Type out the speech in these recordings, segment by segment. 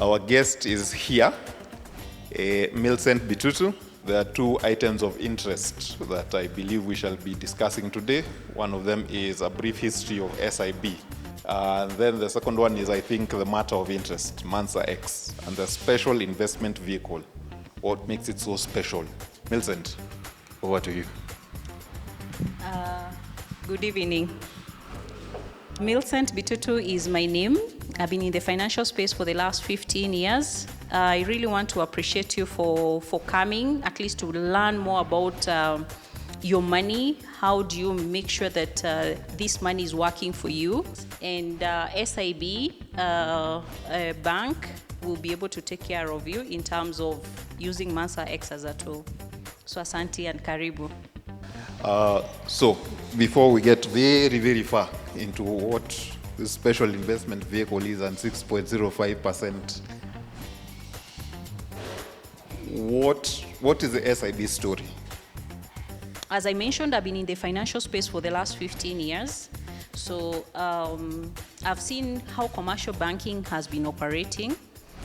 Our guest is here, Milcent Bitutu. There are two items of interest that I believe we shall be discussing today. One of them is a brief history of SIB. Then the second one is, I think, the matter of interest, Mansa-X, and the special investment vehicle. What makes it so special? Milcent, over to you. Good evening. Milcent Bitutu is my name. I've been in the financial space for the last 15 years. I really want to appreciate you for coming, at least to learn more about your money. How do you make sure that this money is working for you? And SIB bank will be able to take care of you in terms of using Mansa-X as a tool. So asante and karibu. So before we get very, very far into what the special investment vehicle is and 6.05%, what is the SIB story? As I mentioned, I've been in the financial space for the last 15 years. So I've seen how commercial banking has been operating.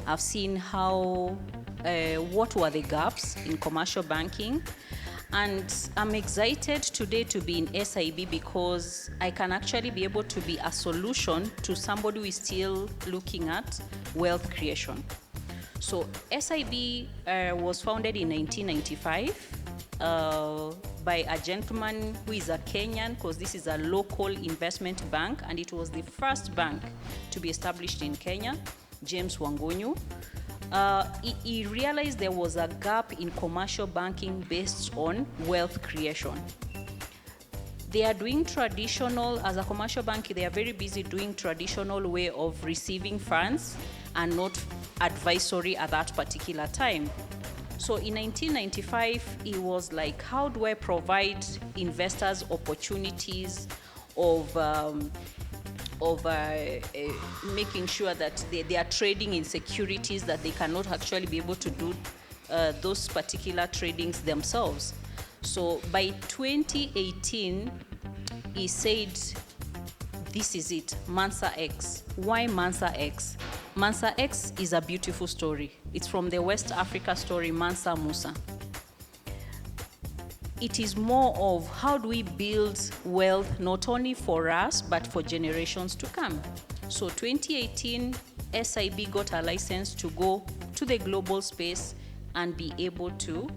I've seen how, what were the gaps in commercial banking. And I'm excited today to be in SIB because I can actually be able to be a solution to somebody who is still looking at wealth creation. So SIB was founded in 1995 by a gentleman who is a Kenyan, because this is a local investment bank, and it was the first bank to be established in Kenya, James Wangonyu. He realized there was a gap in commercial banking based on wealth creation. They are doing traditional, as a commercial bank, they are very busy doing traditional way of receiving funds and not advisory at that particular time. So in 1995, it was like, how do I provide investors opportunities of making sure that they are trading in securities that they cannot actually be able to do those particular tradings themselves. So by 2018, he said, this is it, Mansa-X. Why Mansa-X? Mansa-X is a beautiful story. It's from the West Africa story, Mansa Musa. It is more of how do we build wealth not only for us, but for generations to come. So 2018, SIB got a license to go to the global space and be able to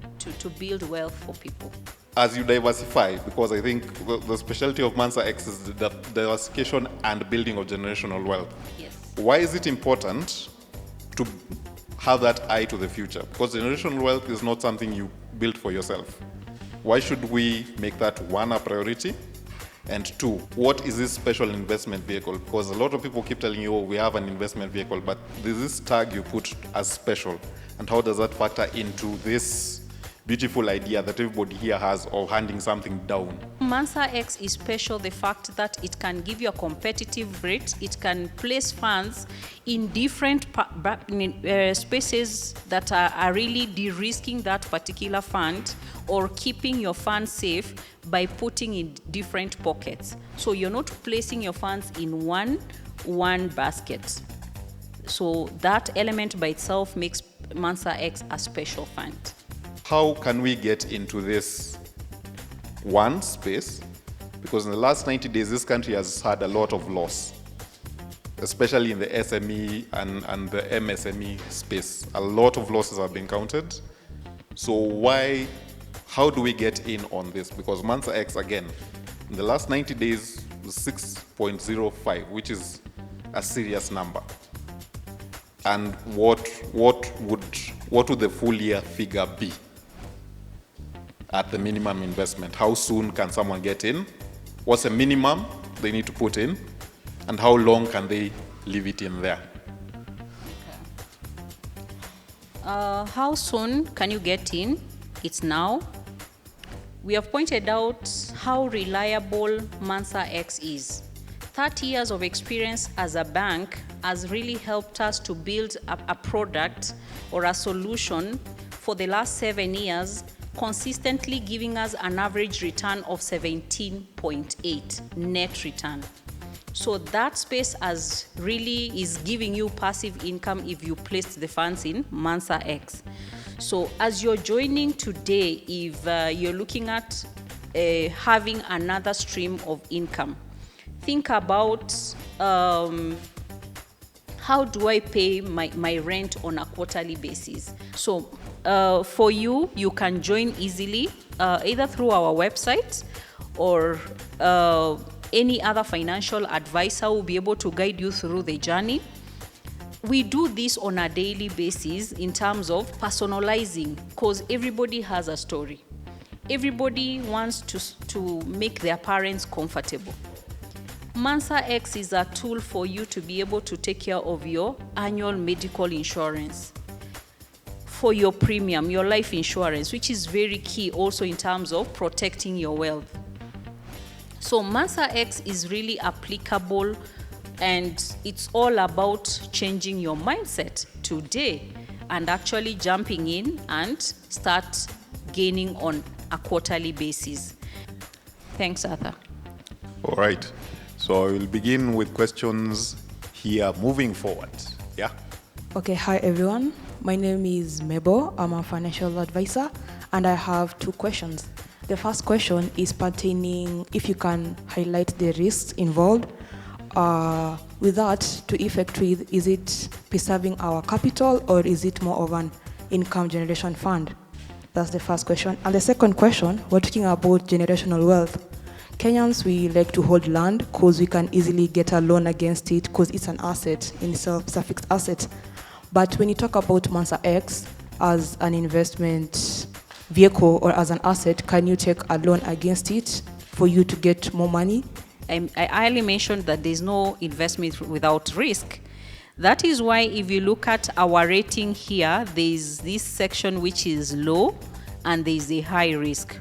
build wealth for people. As you diversify, because I think the specialty of Mansa-X is the diversification and building of generational wealth. Yes. Why is it important to have that eye to the future? Because generational wealth is not something you build for yourself. Why should we make that, one, a priority? And two, what is this special investment vehicle? Because a lot of people keep telling you, oh, we have an investment vehicle, but there's this tag you put as special. And how does that factor into this beautiful idea that everybody here has of handing something down? Mansa-X is special, the fact that it can give you a competitive rate. It can place funds in different spaces that are really de-risking that particular fund or keeping your funds safe by putting in different pockets. So you're not placing your funds in one basket. So that element by itself makes Mansa-X a special fund. How can we get into this one space? Because in the last 90 days, this country has had a lot of loss, especially in the SME and the MSME space. A lot of losses have been counted. So how do we get in on this? Because Mansa-X, again, in the last 90 days, was 6.05, which is a serious number. And what would the full year figure be at the minimum investment? How soon can someone get in? What's the minimum they need to put in? And how long can they leave it in there? Okay. How soon can you get in? It's now. We have pointed out how reliable Mansa-X is. 30 years of experience as a bank has really helped us to build a product or a solution for the last 7 years, consistently giving us an average return of 17.8 net return. So that space is giving you passive income if you place the funds in Mansa-X. So as you're joining today, if you're looking at having another stream of income, think about how do I pay my rent on a quarterly basis. So for you can join easily either through our website or any other financial advisor will be able to guide you through the journey. We do this on a daily basis in terms of personalizing, because everybody has a story. Everybody wants to make their parents comfortable. Mansa-X is a tool for you to be able to take care of your annual medical insurance, for your premium, your life insurance, which is very key also in terms of protecting your wealth. So Mansa-X is really applicable, and it's all about changing your mindset today and actually jumping in and start gaining on a quarterly basis. Thanks, Arthur. All right. So I will begin with questions here moving forward. Yeah? Okay, hi everyone. My name is Mebo. I'm a financial advisor, and I have 2 questions. The first question is pertaining if you can highlight the risks involved. With that, to effect with, is it preserving our capital or is it more of an income generation fund? That's the first question. And the second question, we're talking about generational wealth. Kenyans, we like to hold land because we can easily get a loan against it because it's an asset in itself, it's a fixed asset. But when you talk about Mansa-X as an investment vehicle or as an asset, can you take a loan against it for you to get more money? I earlier mentioned that there's no investment without risk. That is why if you look at our rating here, there's this section which is low and there's a high risk.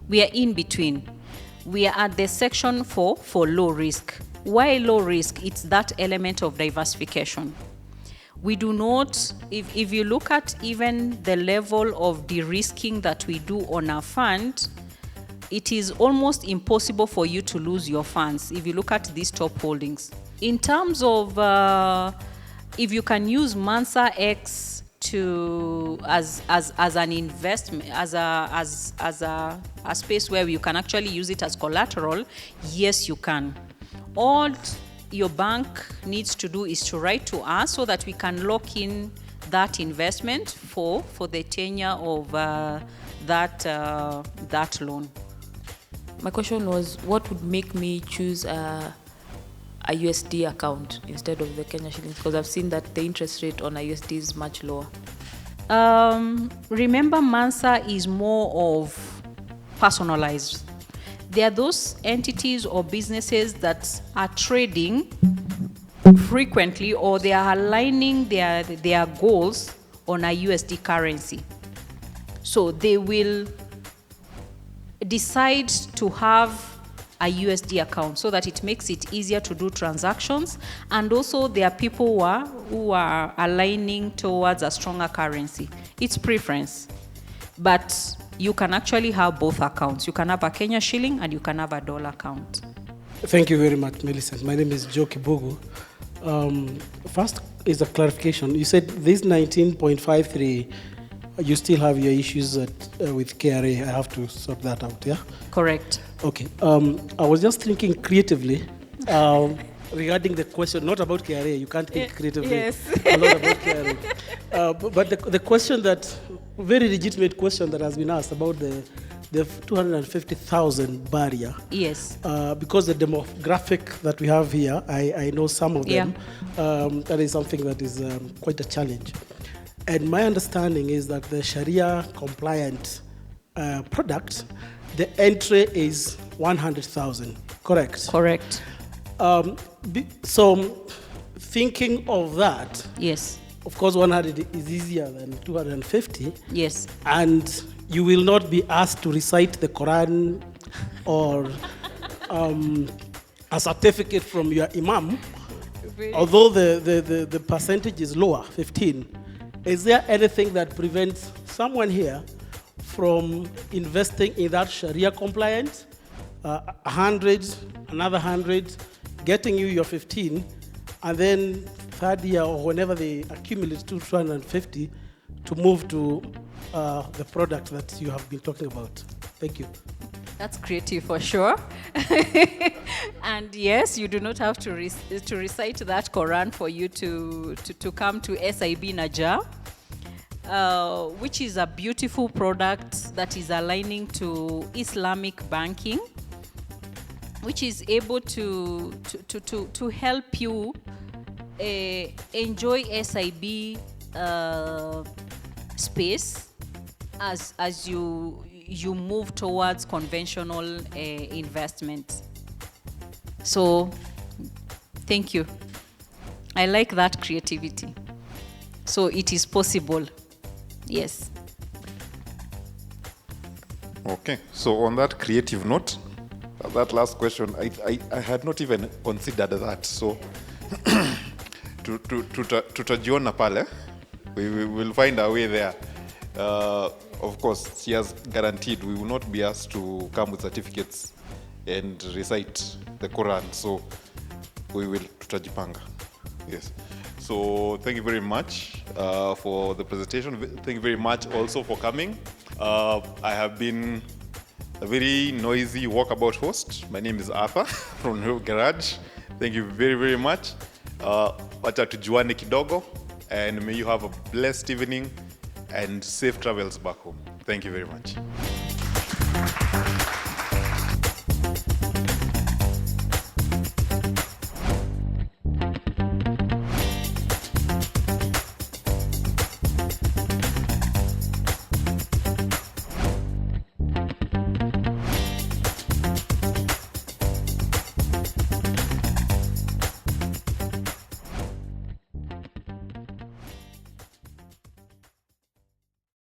We are in between. We are at the section for low risk. Why low risk? It's that element of diversification. We do not, if you look at even the level of de-risking that we do on our fund, it is almost impossible for you to lose your funds if you look at these top holdings. In terms of if you can use Mansa-X as an investment, as a space where you can actually use it as collateral, yes, you can. All your bank needs to do is to write to us so that we can lock in that investment for the tenure of that loan. My question was, what would make me choose a USD account instead of the Kenya shillings? Because I've seen that the interest rate on a USD is much lower. Remember, Mansa is more of personalized. There are those entities or businesses that are trading frequently, or they are aligning their goals on a USD currency. So they will decide to have a USD account so that it makes it easier to do transactions, and also there are people who are aligning towards a stronger currency. It's preference, but you can actually have both accounts. You can have a Kenya shilling and you can have a dollar account. Thank you very much, Milcent. My name is Joe Kibugu. First is a clarification. You said this 19.53, you still have your issues with KRA. I have to sort that out, yeah? Correct. Okay. I was just thinking creatively regarding the question, not about KRA. You can't think creatively yes. a lot about KRA. But the question that, very legitimate question that has been asked about the 250,000 barrier. Yes. Because the demographic that we have here, I know some of them, that is something that is quite a challenge. And my understanding is that the Sharia compliant product, the entry is 100,000, correct? Correct. So thinking of that, yes. Of course 100 is easier than 250. Yes. And you will not be asked to recite the Quran or a certificate from your imam, although the percentage is lower, 15. Is there anything that prevents someone here from investing in that Sharia compliant, 100, another 100, getting you your 15, and then third year or whenever they accumulate to 250 to move to the product that you have been talking about. Thank you. That's creative for sure. And yes, you do not have to recite that Quran for you to come to SIB Najah, which is a beautiful product that is aligning to Islamic banking, which is able to help you enjoy SIB space as you move towards conventional investment. So, thank you. I like that creativity. So it is possible. Yes. Okay, so on that creative note, that last question, I had not even considered that. So, tutajiona pale, we will find our way there. Of course, she has guaranteed we will not be asked to come with certificates and recite the Quran. So, we will tutajipanga. Yes. So, thank you very much for the presentation. Thank you very much also for coming. I have been a very noisy walkabout host. My name is Arthur from New Garage. Thank you very, very much. Wacha tujuane kidogo, and may you have a blessed evening and safe travels back home. Thank you very much.